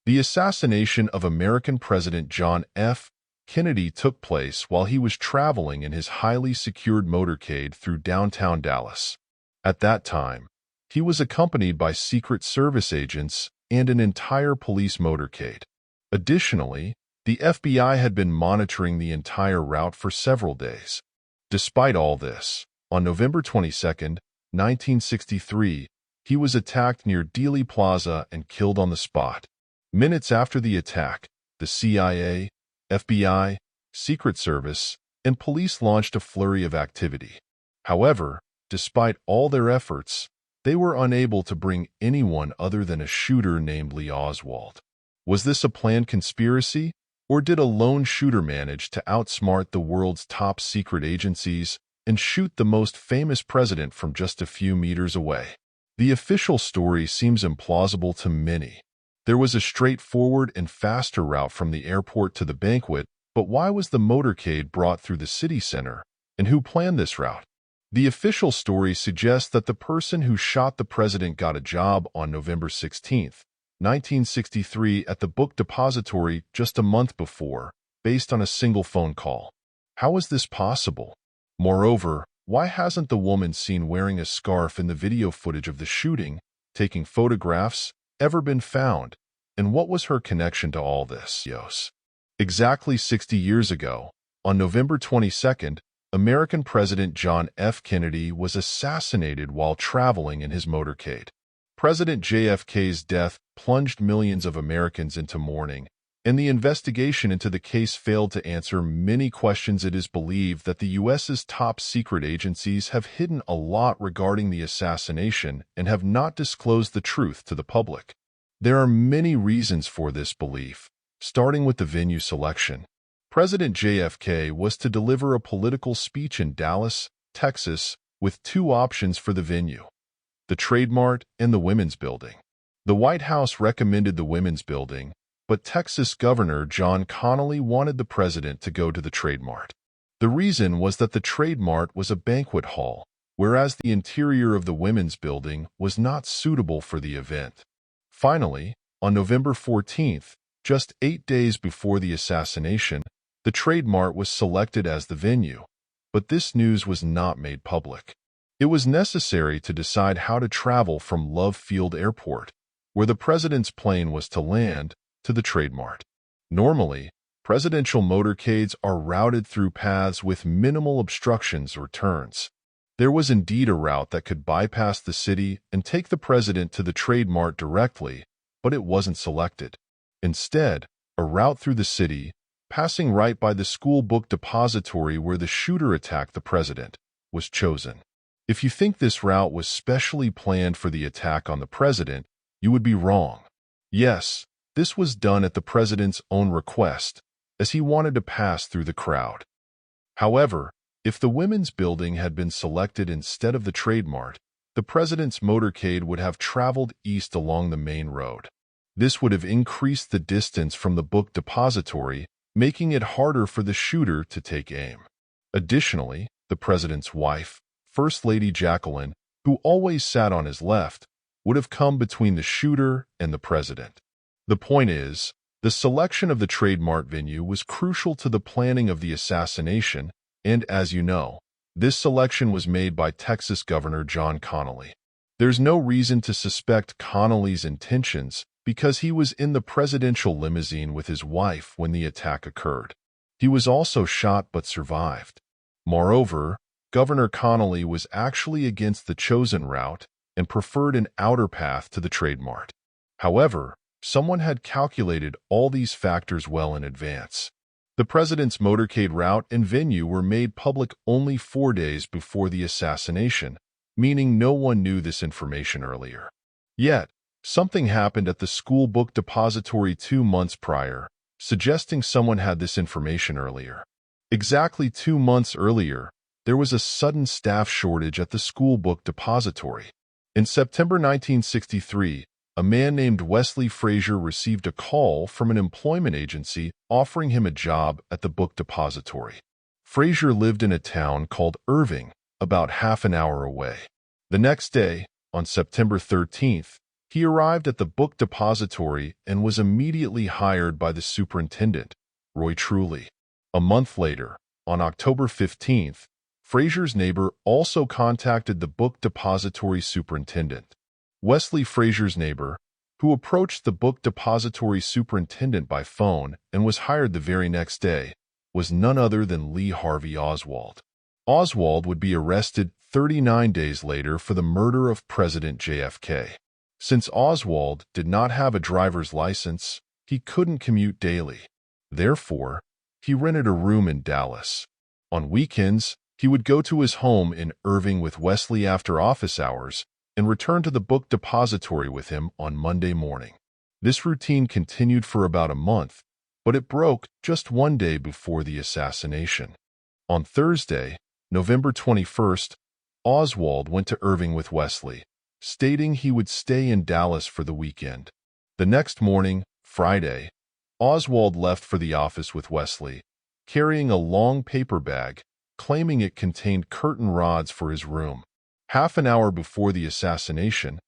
The assassination of American President John F. Kennedy took place while he was traveling in his highly secured motorcade through downtown Dallas. At that time, he was accompanied by Secret Service agents and an entire police motorcade. Additionally, the FBI had been monitoring the entire route for several days. Despite all this, on November 22, 1963, he was attacked near Dealey Plaza and killed on the spot. Minutes after the attack, the CIA, FBI, Secret Service, and police launched a flurry of activity. However, despite all their efforts, they were unable to bring anyone other than a shooter named Lee Oswald. Was this a planned conspiracy, or did a lone shooter manage to outsmart the world's top secret agencies and shoot the most famous president from just a few meters away? The official story seems implausible to many. There was a straightforward and faster route from the airport to the banquet, but why was the motorcade brought through the city center, and who planned this route? The official story suggests that the person who shot the president got a job on November 16, 1963 at the book depository just a month before, based on a single phone call. How is this possible? Moreover, why hasn't the woman seen wearing a scarf in the video footage of the shooting, taking photographs, ever been found? And what was her connection to all this? Exactly 60 years ago, on November 22nd, American President John F. Kennedy was assassinated while traveling in his motorcade. President JFK's death plunged millions of Americans into mourning, and the investigation into the case failed to answer many questions. It is believed that the U.S.'s top secret agencies have hidden a lot regarding the assassination and have not disclosed the truth to the public. There are many reasons for this belief, starting with the venue selection. President JFK was to deliver a political speech in Dallas, Texas, with two options for the venue: the Trade Mart and the Women's Building. The White House recommended the Women's Building, but Texas Governor John Connally wanted the president to go to the Trade Mart. The reason was that the Trade Mart was a banquet hall, whereas the interior of the Women's Building was not suitable for the event. Finally, on November 14th, just 8 days before the assassination, the Trade Mart was selected as the venue, but this news was not made public. It was necessary to decide how to travel from Love Field Airport, where the president's plane was to land, to the Trade Mart. Normally, presidential motorcades are routed through paths with minimal obstructions or turns. There was indeed a route that could bypass the city and take the president to the Trade Mart directly, but it wasn't selected. Instead, a route through the city, passing right by the school book depository where the shooter attacked the president, was chosen. If you think this route was specially planned for the attack on the president, you would be wrong. Yes, this was done at the president's own request, as he wanted to pass through the crowd. However, if the Women's Building had been selected instead of the Trade Mart, the president's motorcade would have traveled east along the main road. This would have increased the distance from the book depository, making it harder for the shooter to take aim. Additionally, the president's wife, First Lady Jacqueline, who always sat on his left, would have come between the shooter and the president. The point is, the selection of the Trade Mart venue was crucial to the planning of the assassination, and as you know, this selection was made by Texas Governor John Connally. There's no reason to suspect Connally's intentions because he was in the presidential limousine with his wife when the attack occurred. He was also shot but survived. Moreover, Governor Connally was actually against the chosen route and preferred an outer path to the Trade Mart. However, someone had calculated all these factors well in advance. The president's motorcade route and venue were made public only 4 days before the assassination, meaning no one knew this information earlier. Yet, something happened at the school book depository 2 months prior, suggesting someone had this information earlier. Exactly 2 months earlier, there was a sudden staff shortage at the school book depository. In September 1963, a man named Wesley Frazier received a call from an employment agency offering him a job at the book depository. Frazier lived in a town called Irving, about half an hour away. The next day, on September 13th, He arrived at the book depository and was immediately hired by the superintendent, Roy Truly. A month later, on October 15th, Fraser's neighbor also contacted the book depository superintendent. Wesley Fraser's neighbor, who approached the book depository superintendent by phone and was hired the very next day, was none other than Lee Harvey Oswald. Oswald would be arrested 39 days later for the murder of President JFK. Since Oswald did not have a driver's license, he couldn't commute daily. Therefore, he rented a room in Dallas. On weekends, he would go to his home in Irving with Wesley after office hours and return to the book depository with him on Monday morning. This routine continued for about a month, but it broke just one day before the assassination. On Thursday, November 21st, Oswald went to Irving with Wesley, stating he would stay in Dallas for the weekend. The next morning, Friday, Oswald left for the office with Wesley, carrying a long paper bag, claiming it contained curtain rods for his room. Half an hour before the assassination,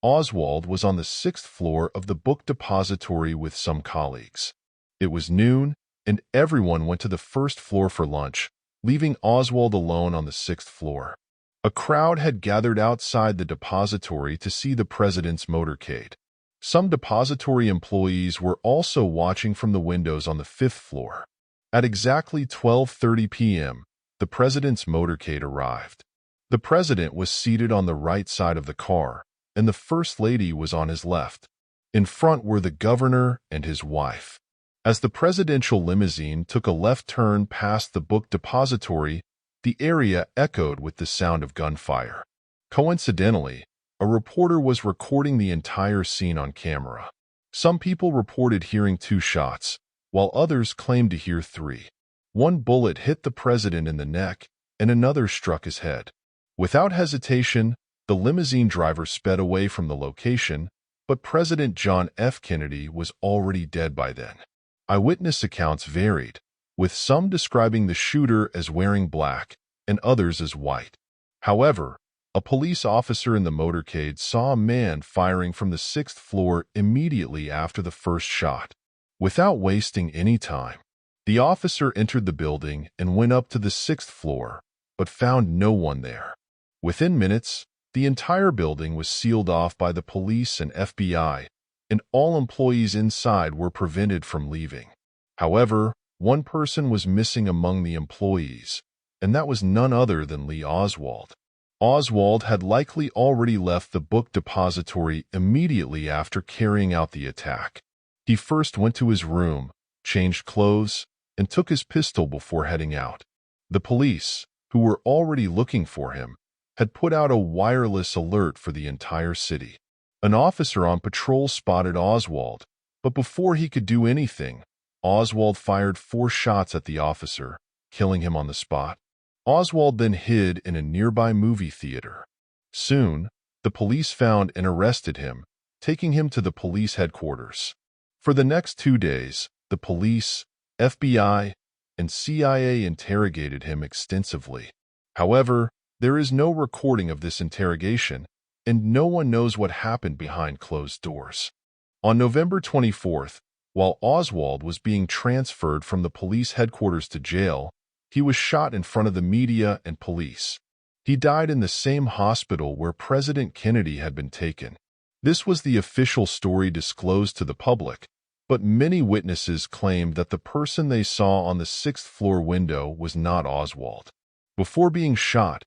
Oswald was on the 6th floor of the book depository with some colleagues. It was noon, and everyone went to the first floor for lunch, leaving Oswald alone on the 6th floor. A crowd had gathered outside the depository to see the president's motorcade. Some depository employees were also watching from the windows on the 5th floor. At exactly 12:30 p.m., the president's motorcade arrived. The president was seated on the right side of the car, and the First Lady was on his left. In front were the governor and his wife. As the presidential limousine took a left turn past the book depository, the area echoed with the sound of gunfire. Coincidentally, a reporter was recording the entire scene on camera. Some people reported hearing 2 shots, while others claimed to hear 3. One bullet hit the president in the neck, and another struck his head. Without hesitation, the limousine driver sped away from the location, but President John F. Kennedy was already dead by then. Eyewitness accounts varied, with some describing the shooter as wearing black and others as white. However, a police officer in the motorcade saw a man firing from the 6th floor immediately after the first shot. Without wasting any time, the officer entered the building and went up to the 6th floor, but found no one there. Within minutes, the entire building was sealed off by the police and FBI, and all employees inside were prevented from leaving. However, one person was missing among the employees, and that was none other than Lee Oswald. Oswald had likely already left the book depository immediately after carrying out the attack. He first went to his room, changed clothes, and took his pistol before heading out. The police, who were already looking for him, had put out a wireless alert for the entire city. An officer on patrol spotted Oswald, but before he could do anything, Oswald fired 4 shots at the officer, killing him on the spot. Oswald then hid in a nearby movie theater. Soon, the police found and arrested him, taking him to the police headquarters. For the next 2 days, the police, FBI, and CIA interrogated him extensively. However, there is no recording of this interrogation, and no one knows what happened behind closed doors. On November 24th, while Oswald was being transferred from the police headquarters to jail, he was shot in front of the media and police. He died in the same hospital where President Kennedy had been taken. This was the official story disclosed to the public, but many witnesses claimed that the person they saw on the 6th floor window was not Oswald. Before being shot,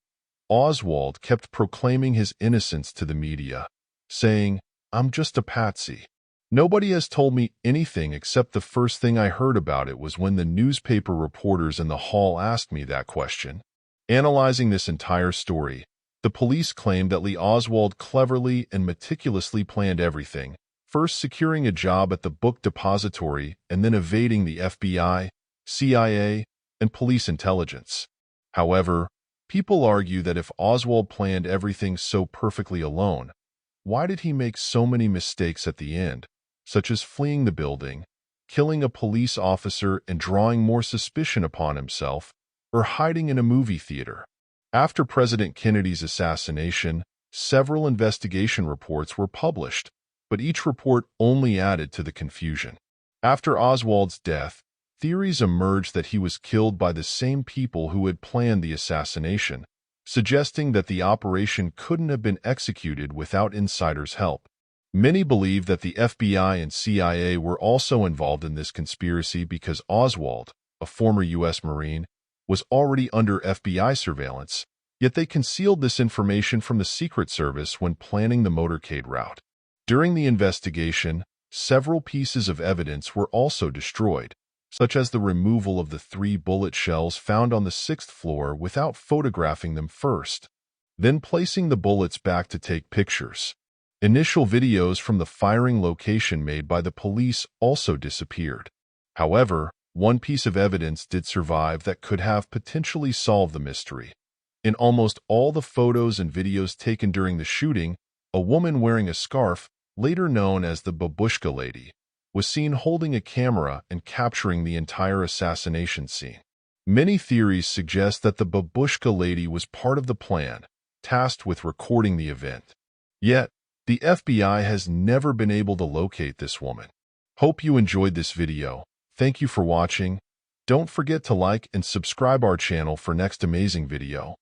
Oswald kept proclaiming his innocence to the media, saying, "I'm just a patsy. Nobody has told me anything except the first thing I heard about it was when the newspaper reporters in the hall asked me that question." Analyzing this entire story, the police claimed that Lee Oswald cleverly and meticulously planned everything, first securing a job at the book depository and then evading the FBI, CIA, and police intelligence. However, people argue that if Oswald planned everything so perfectly alone, why did he make so many mistakes at the end, such as fleeing the building, killing a police officer and drawing more suspicion upon himself, or hiding in a movie theater? After President Kennedy's assassination, several investigation reports were published, but each report only added to the confusion. After Oswald's death, theories emerged that he was killed by the same people who had planned the assassination, suggesting that the operation couldn't have been executed without insiders' help. Many believe that the FBI and CIA were also involved in this conspiracy because Oswald, a former U.S. Marine, was already under FBI surveillance, yet they concealed this information from the Secret Service when planning the motorcade route. During the investigation, several pieces of evidence were also destroyed, such as the removal of the 3 bullet shells found on the 6th floor without photographing them first, then placing the bullets back to take pictures. Initial videos from the firing location made by the police also disappeared. However, one piece of evidence did survive that could have potentially solved the mystery. In almost all the photos and videos taken during the shooting, a woman wearing a scarf, later known as the Babushka Lady, was seen holding a camera and capturing the entire assassination scene. Many theories suggest that the Babushka Lady was part of the plan, tasked with recording the event. Yet, the FBI has never been able to locate this woman. Hope you enjoyed this video. Thank you for watching. Don't forget to like and subscribe our channel for next amazing video.